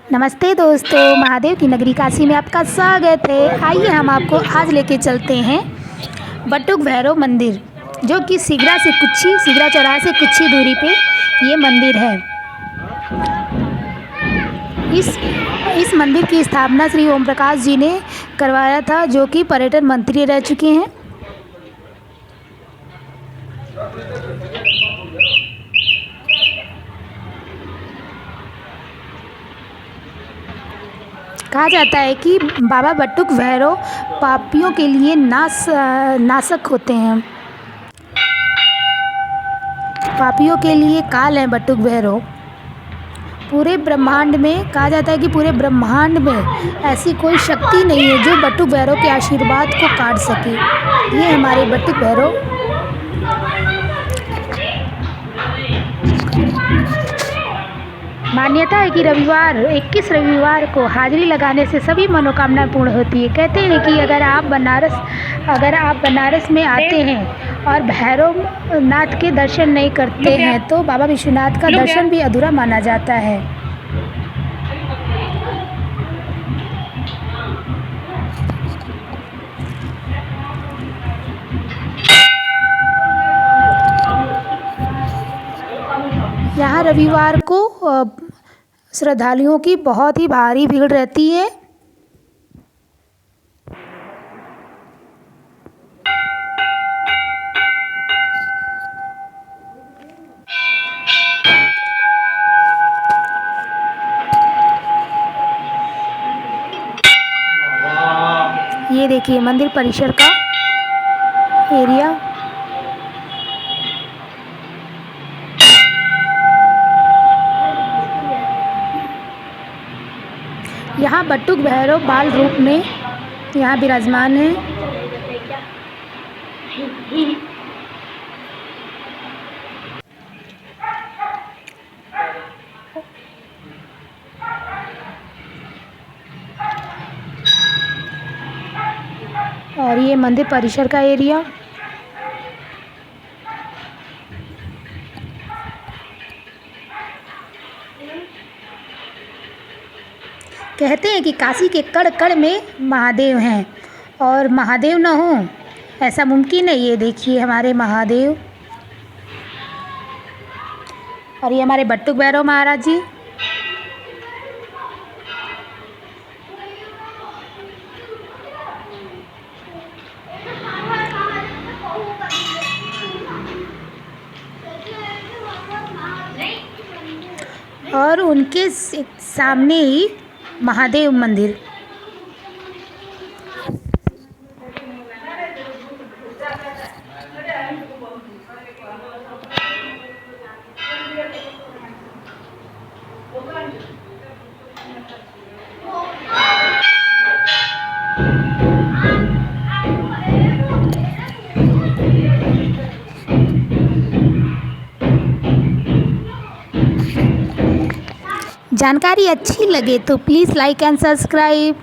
नमस्ते दोस्तों, महादेव की नगरी काशी में आपका स्वागत है। आइए हम आपको आज लेके चलते हैं बटुक भैरव मंदिर, जो कि सिगरा चौराहे से कुछ ही दूरी पे ये मंदिर है। इस मंदिर की स्थापना श्री ओम प्रकाश जी ने करवाया था, जो कि पर्यटन मंत्री रह चुके हैं। कहा जाता है कि बाबा बटुक भैरव पापियों के लिए नाशक होते हैं। पापियों के लिए काल है बटुक भैरव। पूरे ब्रह्मांड में कहा जाता है कि पूरे ब्रह्मांड में ऐसी कोई शक्ति नहीं है जो बटुक भैरव के आशीर्वाद को काट सके। ये हमारे बटुक भैरव। मान्यता है कि 21 रविवार को हाजिरी लगाने से सभी मनोकामना पूर्ण होती है। कहते हैं कि अगर आप बनारस में आते हैं और भैरव नाथ के दर्शन नहीं करते हैं तो बाबा विश्वनाथ का दर्शन भी अधूरा माना जाता है। यहाँ रविवार को श्रद्धालुओं की बहुत ही भारी भीड़ रहती है। ये देखिए मंदिर परिसर का एरिया। यहाँ बटुक भैरव बाल रूप में यहाँ विराजमान है। और ये मंदिर परिसर का एरिया। कहते हैं कि काशी के कण कण में महादेव हैं और महादेव न हो ऐसा मुमकिन है। ये देखिए हमारे महादेव। और ये हमारे बटुक भैरव महाराज जी। और उनके सामने ही महादेव मंदिर। जानकारी अच्छी लगे तो प्लीज़ लाइक एंड सब्सक्राइब।